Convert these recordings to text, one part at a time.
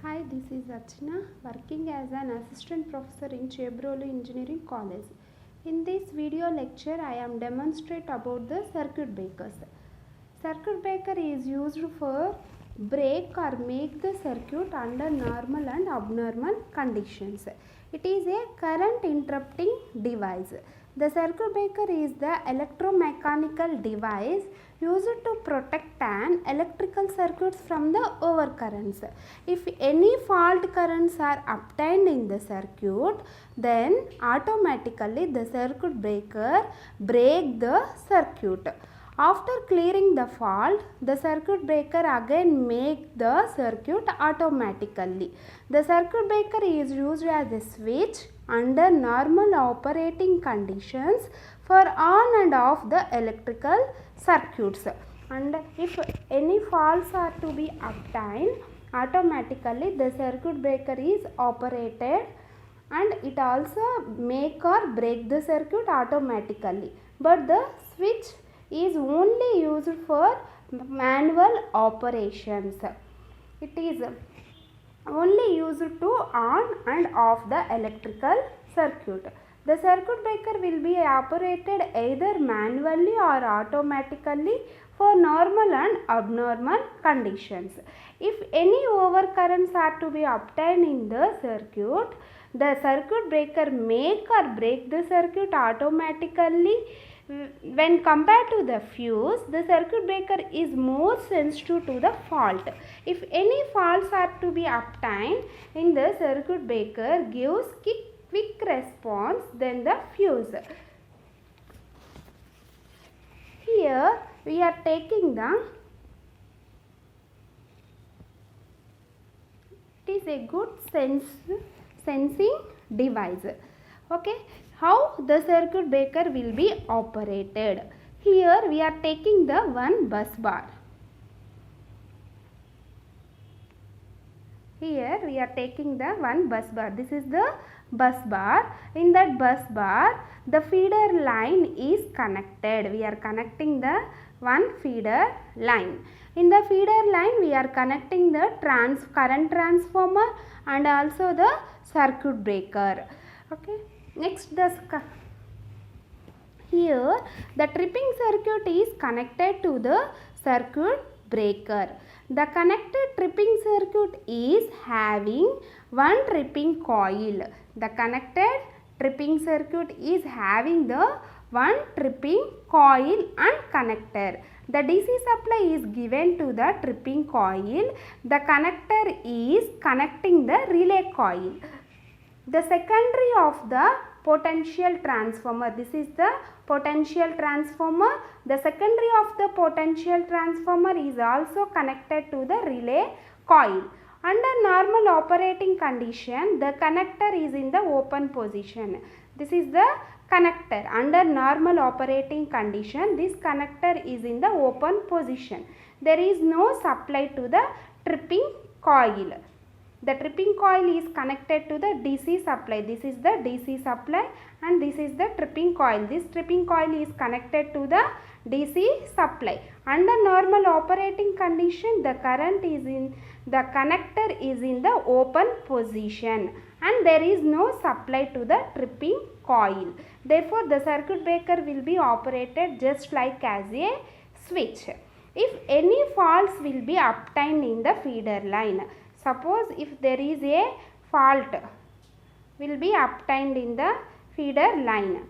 Hi, this is Archana, working as an assistant professor in Chebrolu Engineering College. In this video lecture, I am demonstrate about the circuit breakers. Circuit breaker is used for break or make the circuit under normal and abnormal conditions. It is a current interrupting device. The circuit breaker is the electromechanical device used to protect an electrical circuits from the overcurrents. If any fault currents are obtained in the circuit, then automatically the circuit breaker break the circuit. After clearing the fault, the circuit breaker again make the circuit automatically. The circuit breaker is used as a switch under normal operating conditions for on and off the electrical circuits. And if any faults are to be obtained, automatically the circuit breaker is operated and it also make or break the circuit automatically. But the switch is only used for manual operations. It is only used to on and off the electrical circuit. The circuit breaker will be operated either manually or automatically for normal and abnormal conditions. If any overcurrents are to be obtained in the circuit breaker make or break the circuit automatically. When compared to the fuse, the circuit breaker is more sensitive to the fault. If any faults are to be obtained in the circuit breaker gives quick response than the fuse. Here we are taking it is a good sensing device. Okay, how the circuit breaker will be operated? Here we are taking the one bus bar. Here we are taking the one bus bar. This is the bus bar. In that bus bar, the feeder line is connected. We are connecting the one feeder line. In the feeder line, we are connecting the current transformer and also the circuit breaker. Okay. Next, here the tripping circuit is connected to the circuit breaker. The connected tripping circuit is having one tripping coil. The connected tripping circuit is having the one tripping coil and connector. The DC supply is given to the tripping coil. The connector is connecting the relay coil. The secondary of the potential transformer. This is the potential transformer. The secondary of the potential transformer is also connected to the relay coil. Under normal operating condition, the connector is in the open position. This is the connector. Under normal operating condition, this connector is in the open position. There is no supply to the tripping coil. The tripping coil is connected to the DC supply. This is the DC supply and this is the tripping coil. This tripping coil is connected to the DC supply. Under normal operating condition, the connector is in the open position and there is no supply to the tripping coil. Therefore, the circuit breaker will be operated just like as a switch. If any faults will be obtained in the feeder line. Suppose if there is a fault will be obtained in the feeder line.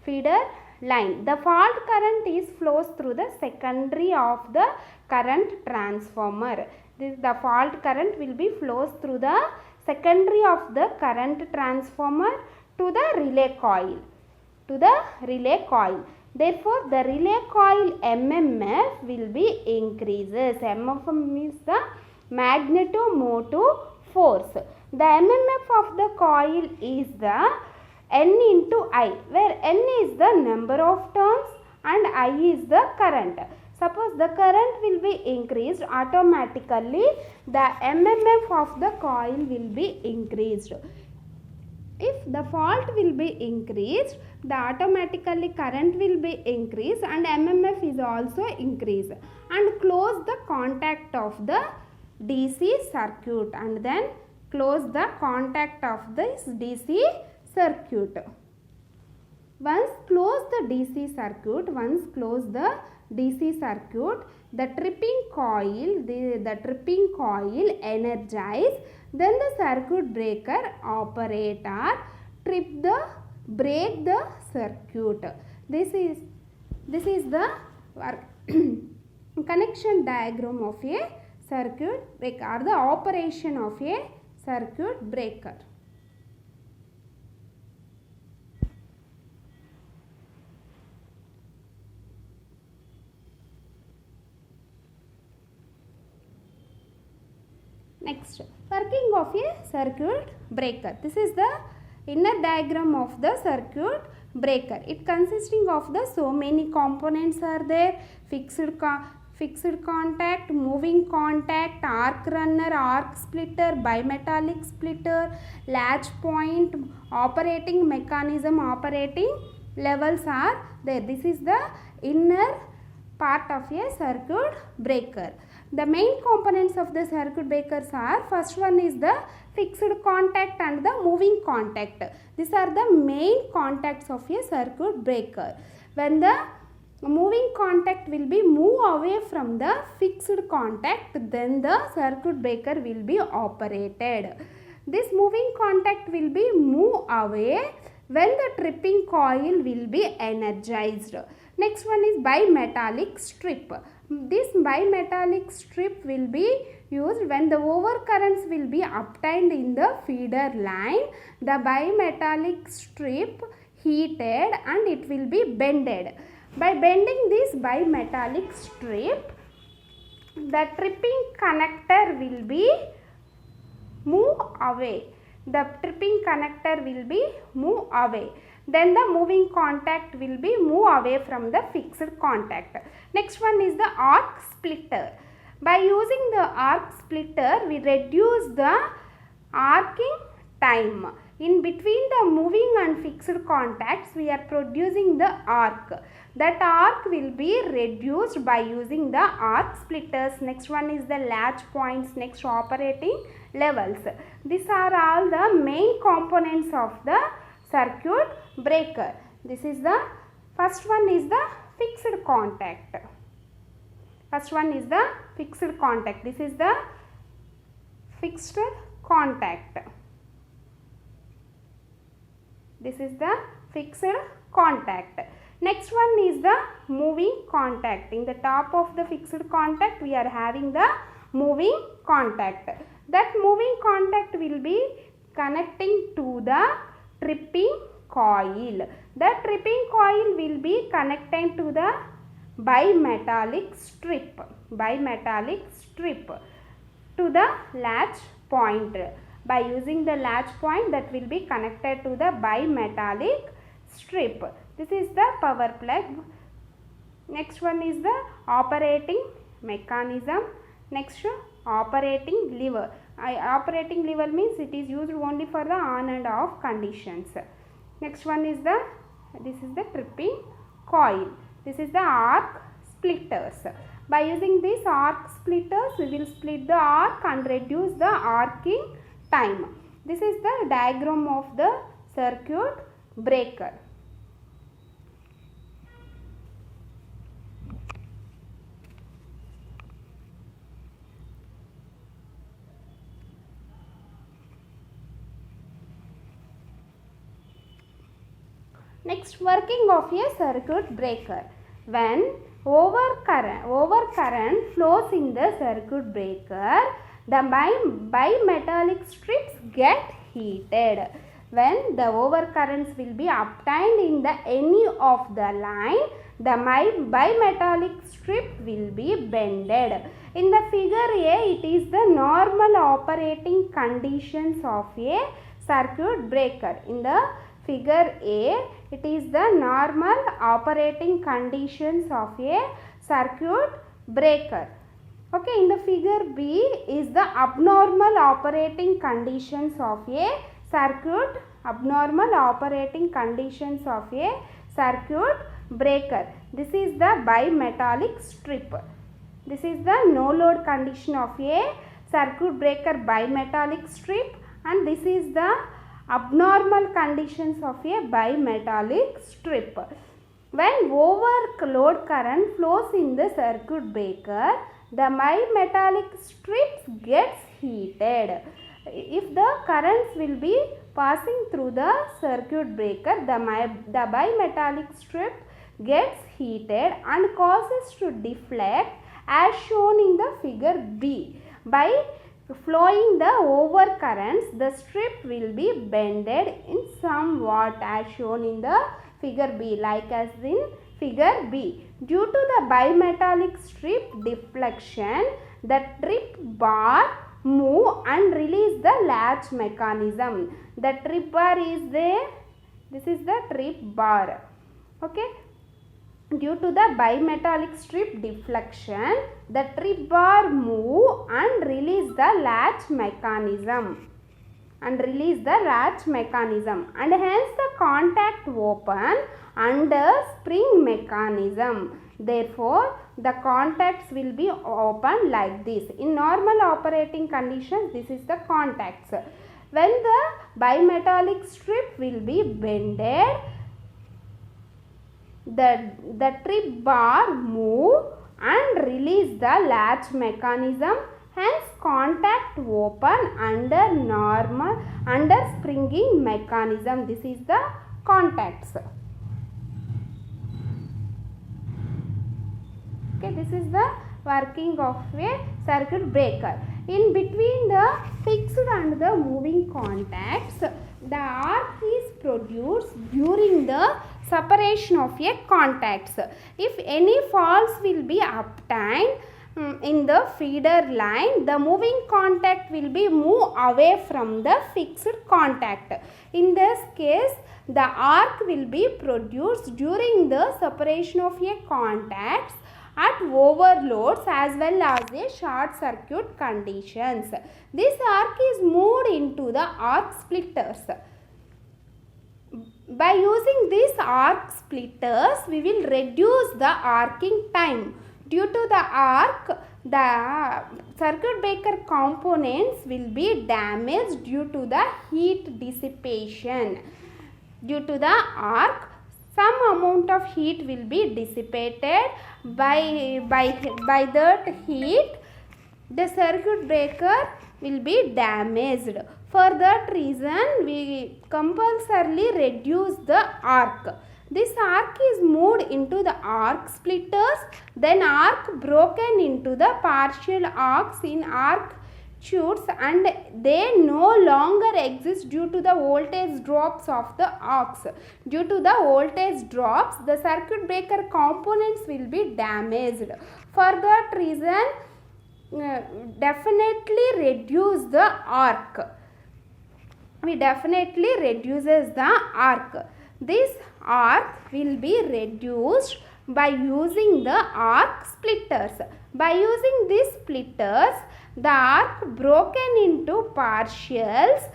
The fault current flows through the secondary of the current transformer. The fault current will be flows through the secondary of the current transformer to the relay coil. Therefore, the relay coil MMF will be increases. MMF is the magnetomotive force. The MMF of the coil is the N into I, where N is the number of turns and I is the current. Suppose the current will be increased, automatically the MMF of the coil will be increased. If the fault will be increased, the automatically current will be increased and MMF is also increased and close the contact of the DC circuit and then close the contact of this DC circuit. Once close the DC circuit, the tripping coil energize, then the circuit breaker operate or break the circuit. This is the connection diagram of a circuit breaker or the operation of a circuit breaker. Next, working of a circuit breaker. This is the inner diagram of the circuit breaker. It consisting of the so many components are there: fixed contact, moving contact, arc runner, arc splitter, bimetallic splitter, latch point, operating mechanism, operating levels are there. This is the inner part of a circuit breaker. The main components of the circuit breakers are, first one is the fixed contact and the moving contact. These are the main contacts of a circuit breaker. When the moving contact will be move away from the fixed contact, then the circuit breaker will be operated. This moving contact will be move away when the tripping coil will be energized. Next one is bimetallic strip. This bimetallic strip will be used when the overcurrents will be obtained in the feeder line. The bimetallic strip heated and it will be bended. By bending this bimetallic strip, the tripping connector will be move away. The tripping connector will be move away. Then the moving contact will be move away from the fixed contact. Next one is the arc splitter. By using the arc splitter, we reduce the arcing time. In between the moving and fixed contacts, we are producing the arc. That arc will be reduced by using the arc splitters. Next one is the latch points. Next, operating levels. These are all the main components of the circuit breaker. This is the first one is the fixed contact. First one is the fixed contact. This is the fixed contact. This is the fixed contact. Next one is the moving contact. In the top of the fixed contact, we are having the moving contact. That moving contact will be connecting to the tripping coil. The tripping coil will be connected to the bimetallic strip. Bimetallic strip to the latch point. By using the latch point, that will be connected to the bimetallic strip. This is the power plug. Next one is the operating mechanism. Next, operating lever. Operating lever means it is used only for the on and off conditions. Next one is this is the tripping coil. This is the arc splitters. By using these arc splitters, we will split the arc and reduce the arcing time. This is the diagram of the circuit breaker. Next, working of a circuit breaker. When overcurrent flows in the circuit breaker, the bimetallic strips get heated. When the overcurrents will be obtained in the any of the line, the bimetallic strip will be bended. In the figure A, it is the normal operating conditions of a circuit breaker. In the figure A, it is the normal operating conditions of a circuit breaker. Okay, in the figure B is the abnormal operating conditions of a circuit, abnormal operating conditions of a circuit breaker. This is the bimetallic strip. This is the no load condition of a circuit breaker bimetallic strip, and this is the abnormal conditions of a bimetallic strip. When overload current flows in the circuit breaker, the bimetallic strips gets heated. If the currents will be passing through the circuit breaker, the bimetallic strip gets heated and causes to deflect as shown in the figure B. By flowing the overcurrents, the strip will be bended in somewhat as shown in the figure B, like as in figure B. Due to the bimetallic strip deflection, the trip bar move and release the latch mechanism. The trip bar is there. This is the trip bar. Okay. Due to the bimetallic strip deflection, the trip bar move and release the latch mechanism. And hence the contact open under spring mechanism. Therefore, the contacts will be open like this. In normal operating conditions, this is the contacts. When the bimetallic strip will be bended, the trip bar move and release the latch mechanism. Hence, contact open under springing mechanism. This is the contacts. Okay, this is the working of a circuit breaker. In between the fixed and the moving contacts, the arc is produced during the separation of a contacts. If any faults will be obtained in the feeder line, the moving contact will be moved away from the fixed contact. In this case, the arc will be produced during the separation of a contacts at overloads as well as a short circuit conditions. This arc is moved into the arc splitters. By using these arc splitters, we will reduce the arcing time. Due to the arc, the circuit breaker components will be damaged due to the heat dissipation. Due to the arc, some amount of heat will be dissipated. By that heat, the circuit breaker will be damaged. For that reason, we compulsorily reduce the arc. This arc is moved into the arc splitters, then arc broken into the partial arcs in arc chutes, and they no longer exist due to the voltage drops of the arcs. Due to the voltage drops, the circuit breaker components will be damaged. For that reason, definitely reduce the arc. We definitely reduces the arc. This arc will be reduced by using the arc splitters. By using these splitters, the arc broken into partials,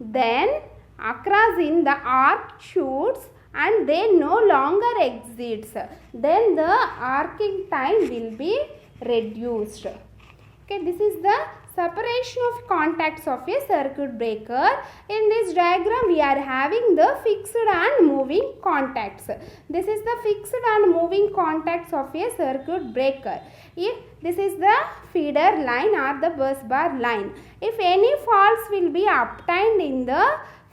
then across in the arc chutes, and they no longer exist. Then the arcing time will be reduced. Okay, this is the separation of contacts of a circuit breaker. In this diagram, we are having the fixed and moving contacts. This is the fixed and moving contacts of a circuit breaker. If this is the feeder line or the bus bar line. If any faults will be obtained in the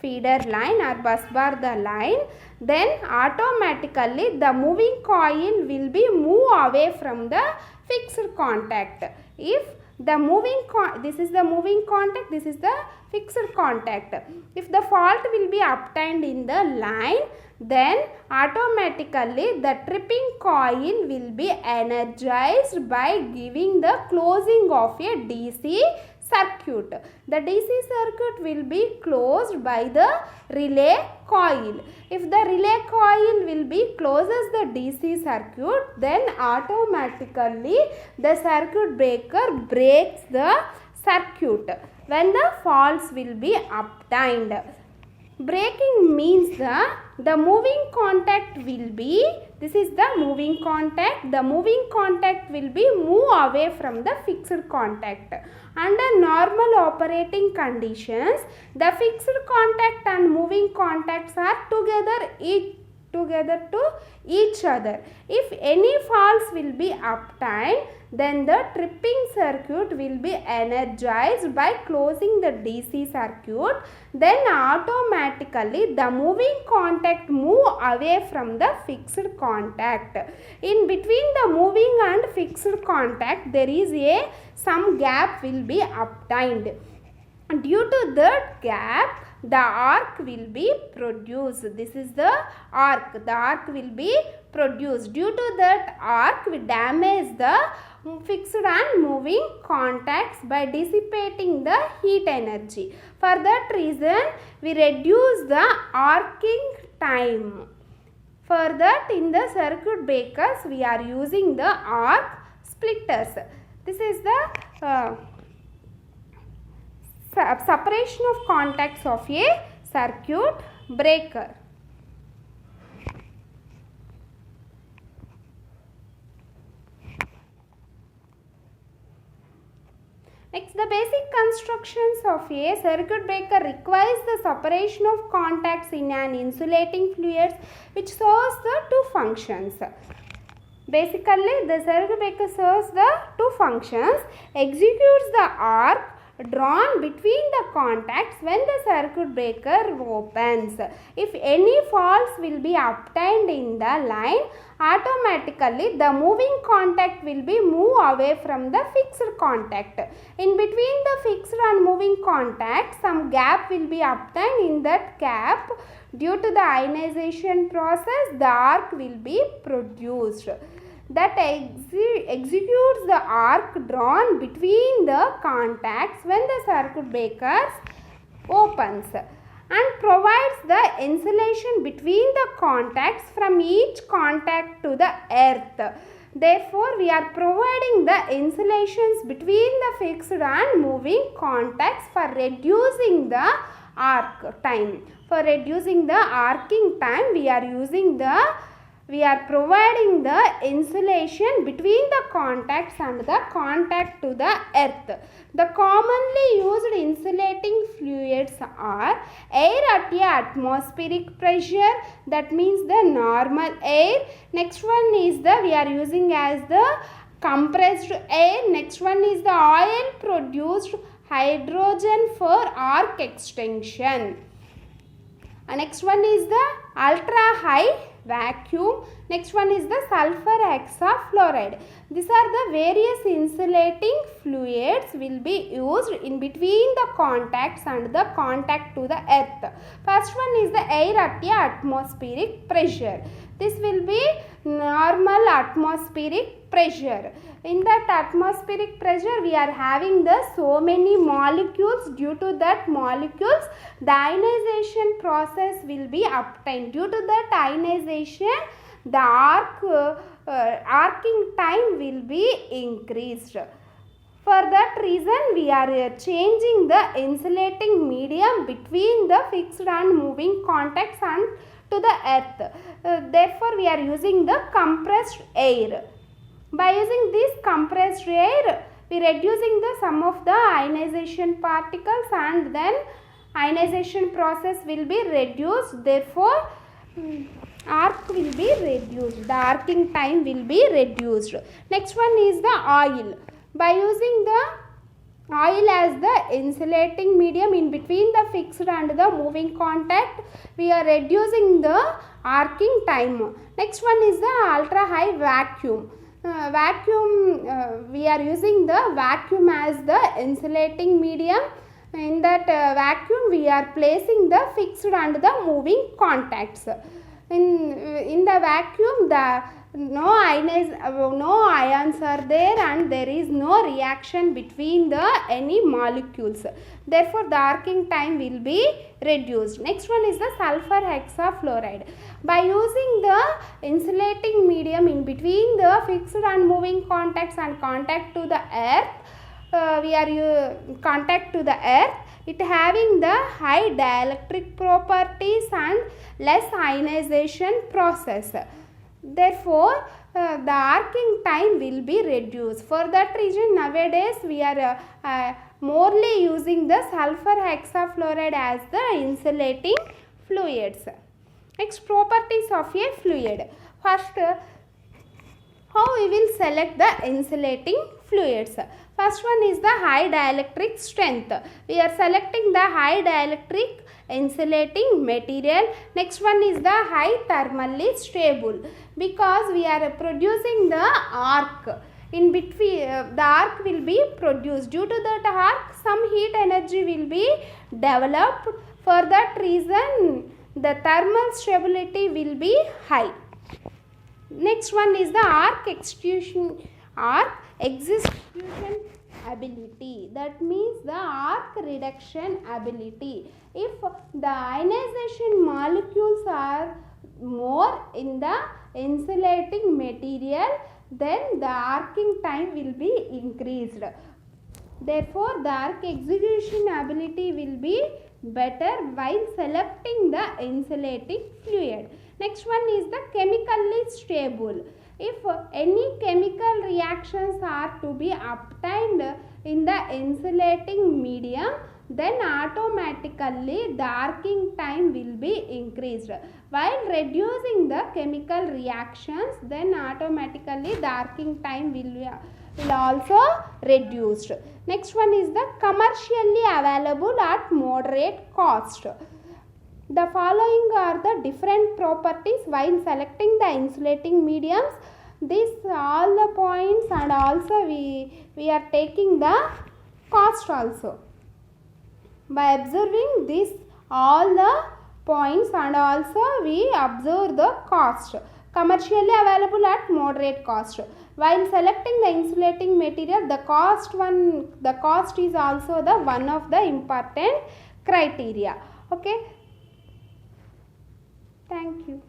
feeder line or bus bar the line, then automatically the moving coil will be moved away from the fixed contact. If the this is the moving contact, this is the fixed contact. If the fault will be obtained in the line, then automatically the tripping coil will be energized by giving the closing of a DC circuit. The DC circuit will be closed by the relay coil. If the relay coil will be closes the DC circuit, then automatically the circuit breaker breaks the circuit when the faults will be obtained. Breaking means the moving contact will be, This is the moving contact. The moving contact will be move away from the fixed contact. Under normal operating conditions, the fixed contact and moving contacts are together to each other. If any faults will be obtained, then the tripping circuit will be energized by closing the DC circuit. Then automatically the moving contact move away from the fixed contact. In between the moving and fixed contact, there is some gap will be obtained. Due to that gap, the arc will be produced. This is the arc. The arc will be produced. Due to that arc, we damage the fixed and moving contacts by dissipating the heat energy. For that reason, we reduce the arcing time. For that, in the circuit breakers, we are using the arc splitters. This is the separation of contacts of a circuit breaker. Next, the basic constructions of a circuit breaker requires the separation of contacts in an insulating fluid which serves the two functions. Basically, the circuit breaker serves the two functions: executes the arc drawn between the contacts when the circuit breaker opens. If any faults will be obtained in the line, automatically the moving contact will be moved away from the fixed contact. In between the fixed and moving contact, some gap will be obtained. In that gap, due to the ionization process, the arc will be produced. That executes the arc drawn between the contacts when the circuit breaker opens and provides the insulation between the contacts from each contact to the earth. Therefore, we are providing the insulations between the fixed and moving contacts for reducing the arc time. For reducing the arcing time, we are providing the insulation between the contacts and the contact to the earth. The commonly used insulating fluids are air at atmospheric pressure, that means the normal air. Next one is we are using as the compressed air. Next one is the oil produced hydrogen for arc extension. Next one is the ultra high vacuum. Next one is the sulfur hexafluoride. These are the various insulating fluids will be used in between the contacts and the contact to the earth. First one is the air at atmospheric pressure. This will be normal atmospheric pressure. In that atmospheric pressure, we are having the so many molecules. Due to that molecules, the ionization process will be obtained. Due to that ionization, the arcing time will be increased. For that reason, we are changing the insulating medium between the fixed and moving contacts and to the earth. Therefore, we are using the compressed air. By using this compressed air, we are reducing the sum of the ionization particles, and then ionization process will be reduced. Therefore, arc will be reduced. The arcing time will be reduced. Next one is the oil. By using the oil as the insulating medium in between the fixed and the moving contact, we are reducing the arcing time. Next one is the ultra high vacuum. We are using the vacuum as the insulating medium. In that vacuum, we are placing the fixed and the moving contacts. In the vacuum, no ions are there, and there is no reaction between any molecules. Therefore, the arcing time will be reduced. Next one is the sulfur hexafluoride. By using the insulating medium in between the fixed and moving contacts and contact to the earth, contact to the earth, it having the high dielectric properties and less ionization process. Therefore, the arcing time will be reduced. For that reason, nowadays we are morely using the sulfur hexafluoride as the insulating fluids. Next, properties of a fluid. First, how we will select the insulating fluids. First one is the high dielectric strength. We are selecting the high dielectric insulating material. Next one is the high thermally stable, because we are producing the arc. In between, the arc will be produced. Due to that arc, some heat energy will be developed. For that reason, the thermal stability will be high. Next one is the arc execution ability. That means the arc reduction ability. If the ionization molecules are more in the insulating material, then the arcing time will be increased. Therefore, the arc execution ability will be better while selecting the insulating fluid. Next one is the chemically stable. If any chemical reactions are to be obtained in the insulating medium, then automatically the arcing time will be increased. While reducing the chemical reactions, then automatically the arcing time will also reduced. Next one is the commercially available at moderate cost. The following are the different properties while selecting the insulating mediums. These all the points, and also we are taking the cost also. By observing this all the points, and also we observe the cost. Commercially available at moderate cost. While selecting the insulating material, the cost is also the one of the important criteria. Okay. Thank you.